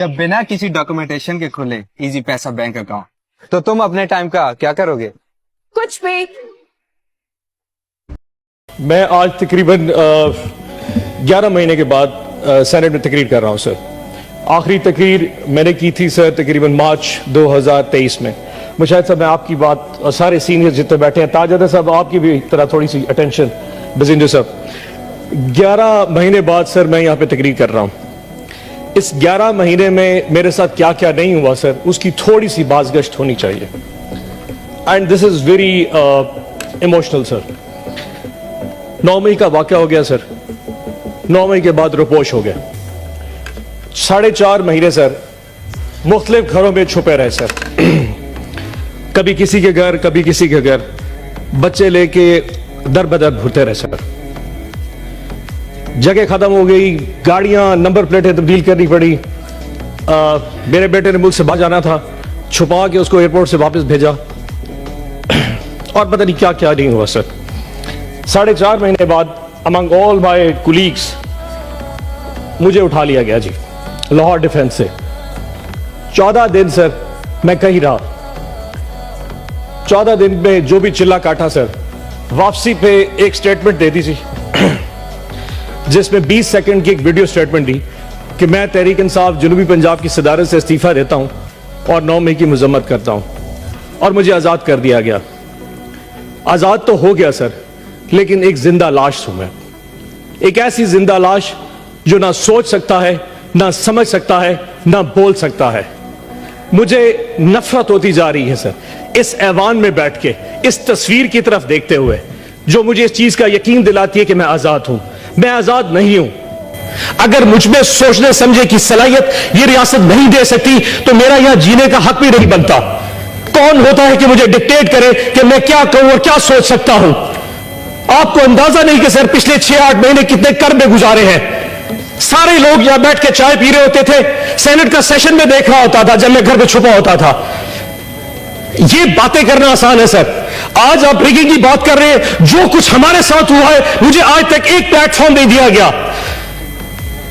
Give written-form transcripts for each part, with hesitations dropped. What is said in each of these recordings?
जब बिना किसी डॉक्यूमेंटेशन के खुले इजी पैसा बैंक अकाउंट, तो तुम अपने टाइम का क्या करोगे? कुछ भी। मैं आज तकरीबन 11 महीने के बाद सेनेट में तकरीर कर रहा हूं सर। आखिरी तकरीर मैंने की थी सर तकरीबन मार्च 2023 में। मुशाहिद साहब, मैं आपकी बात और सारे सीनियर जितने बैठे हैं, ताजदा साहब आपकी भी तरह थोड़ी सी अटेंशन, बजिंदर साहब, 11 महीने बाद सर मैं यहाँ पे तकरीर कर रहा हूँ। इस 11 महीने में मेरे साथ क्या क्या नहीं हुआ सर, उसकी थोड़ी सी बाज़गश्त होनी चाहिए। And this is very emotional sir. 9 मई का वाक़या हो गया सर, 9 मई के बाद रुपोश हो गया। 4.5 महीने सर मुख्तलिफ घरों में छुपे रहे सर। कभी किसी के घर, कभी किसी के घर, बच्चे लेके दर बदर घूरते रहे सर। जगह खत्म हो गई, गाड़ियां, नंबर प्लेटें तब्दील करनी पड़ी। मेरे बेटे ने मुल्क से बाहर जाना था, छुपा के उसको एयरपोर्ट से वापस भेजा और पता नहीं क्या क्या नहीं हुआ सर। 4.5 महीने बाद अमंग ऑल माय कुलीग्स मुझे उठा लिया गया जी, लाहौर डिफेंस से। 14 दिन सर मैं कहीं रहा। 14 दिन में जो भी चिल्ला काटा सर, वापसी पे एक स्टेटमेंट दे दी थी जिसमें 20 सेकंड की एक वीडियो स्टेटमेंट दी कि मैं तहरीक इंसाफ जनूबी पंजाब की सदारत से इस्तीफा देता हूं और 9 मई की मजम्मत करता हूं, और मुझे आजाद कर दिया गया। आजाद तो हो गया सर, लेकिन एक जिंदा लाश हूं मैं। एक ऐसी जिंदा लाश जो ना सोच सकता है, ना समझ सकता है, ना बोल सकता है। मुझे नफरत होती जा रही है सर इस ऐवान में बैठ के, इस तस्वीर की तरफ देखते हुए, जो मुझे इस चीज का यकीन दिलाती है कि मैं आजाद हूं। मैं आजाद नहीं हूं। अगर मुझ में सोचने समझे की सलाहियत ये रियासत नहीं दे सकती तो मेरा यहां जीने का हक भी नहीं बनता। कौन होता है कि मुझे डिक्टेट करे कि मैं क्या कहूं और क्या सोच सकता हूं? आपको अंदाजा नहीं कि सर पिछले 6-8 महीने कितने कर्ब में गुजारे हैं। सारे लोग यहां बैठ के चाय पी रहे होते थे, सेनेट का सेशन में देख रहा होता था जब मैं घर पे छुपा होता था। ये बातें करना आसान है सर। आज आप रिगिंग की बात कर रहे हैं। जो कुछ हमारे साथ हुआ है, मुझे आज तक एक प्लेटफॉर्म नहीं दिया गया।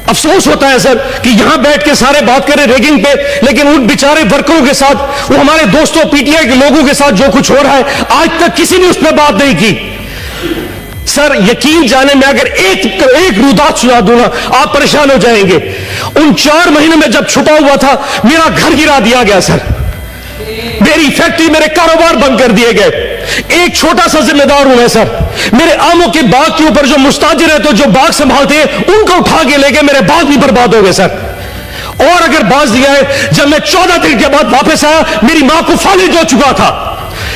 अफसोस होता है सर कि यहां बैठ के सारे बात करें रेगिंग पे, लेकिन उन बेचारे वर्करों के साथ, वो हमारे दोस्तों पीटीआई के लोगों के साथ जो कुछ हो रहा है, आज तक किसी ने उस पर बात नहीं की। सर यकीन जाने में अगर एक रुदात सुना दूंगा आप परेशान हो जाएंगे। उन 4 महीने में जब छुपा हुआ था, मेरा घर गिरा दिया गया सर, मेरी फैक्ट्री, मेरे कारोबार बंद कर दिए गए। एक छोटा सा जिम्मेदार हूं मैं सर। मेरे आमों के बाग के ऊपर जो मुस्ताजिर है, तो जो बाग संभालते हैं, उनको उठा के लेके मेरे बाग भी बर्बाद हो गए सर। और अगर बाज दिया है, जब मैं 14 दिन के बाद वापस आया, मेरी मां को फालिज हो चुका था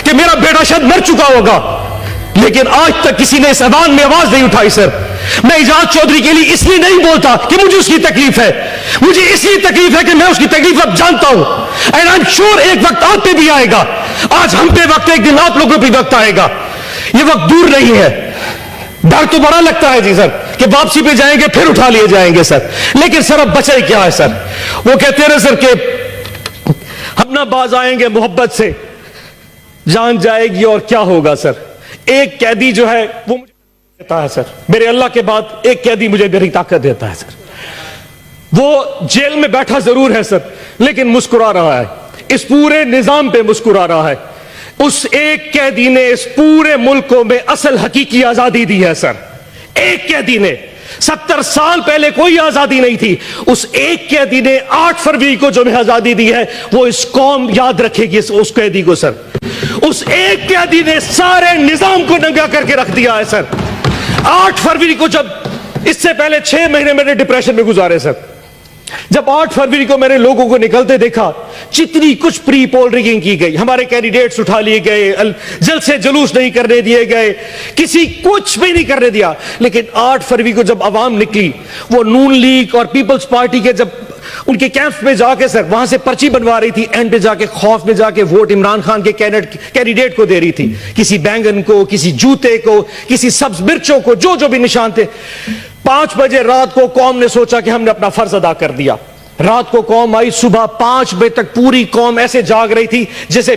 कि मेरा बेटा शायद मर चुका होगा, लेकिन आज तक किसी ने इस ऐवान में आवाज नहीं उठाई सर। मैं इजाज चौधरी के लिए इसलिए नहीं बोलता कि मुझे उसकी तकलीफ है, मुझे इसलिए तकलीफ है कि मैं उसकी तकलीफ अब जानता हूं। एंड आई एम श्योर एक वक्त आप पे भी आएगा। आज हम पे वक्त, एक दिन आप लोगों पे वक्त आएगा। ये वक्त दूर नहीं है। डर तो बड़ा लगता है जी सर कि वापसी पे जाएंगे फिर उठा लिए जाएंगे सर, लेकिन सर अब बचे क्या है सर? वो कहते रहे सर कि हम ना बाज आएंगे मोहब्बत से, जान जाएगी और क्या होगा सर। एक कैदी जो है वो मुझे देता है सर, मेरे अल्लाह के बाद एक कैदी मुझे मेरी ताकत देता है सर। वो जेल में बैठा जरूर है सर, लेकिन मुस्कुरा रहा है, इस पूरे निजाम पे मुस्कुरा रहा है। उस एक कैदी ने इस पूरे मुल्क को में असल हकीकी आजादी दी है सर। एक कैदी ने, 70 साल पहले कोई आजादी नहीं थी। उस एक कैदी ने 8 फरवरी को जो हमें आजादी दी है, वो इस कौम याद रखेगी उस कैदी को सर। उस एक कैदी ने सारे निजाम को नंगा करके रख दिया है सर। 8 फरवरी को, जब इससे पहले 6 महीने मैंने डिप्रेशन में गुजारे सर। जब 8 फरवरी को मैंने लोगों को निकलते देखा, जितनी कुछ प्री पोल रिगिंग की गई, हमारे कैंडिडेट्स उठा लिए गए, जलसे जुलूस नहीं करने दिए गए, किसी कुछ भी नहीं करने दिया। लेकिन 8 फरवरी को जब आवाम निकली, वो नून लीग और पीपल्स पार्टी के जब उनके कैंप में जाके सर वहां से पर्ची बनवा रही थी, एंड पे जाके खौफ में जाके वोट इमरान खान के कैंडिडेट को दे रही थी, किसी बैंगन को, किसी जूते को, किसी सब्ज मिर्चों को, जो जो भी निशान थे। 5 बजे रात को कौम ने सोचा कि हमने अपना फर्ज अदा कर दिया। रात को कौम आई, सुबह 5 बजे तक पूरी कौम ऐसे जाग रही थी जैसे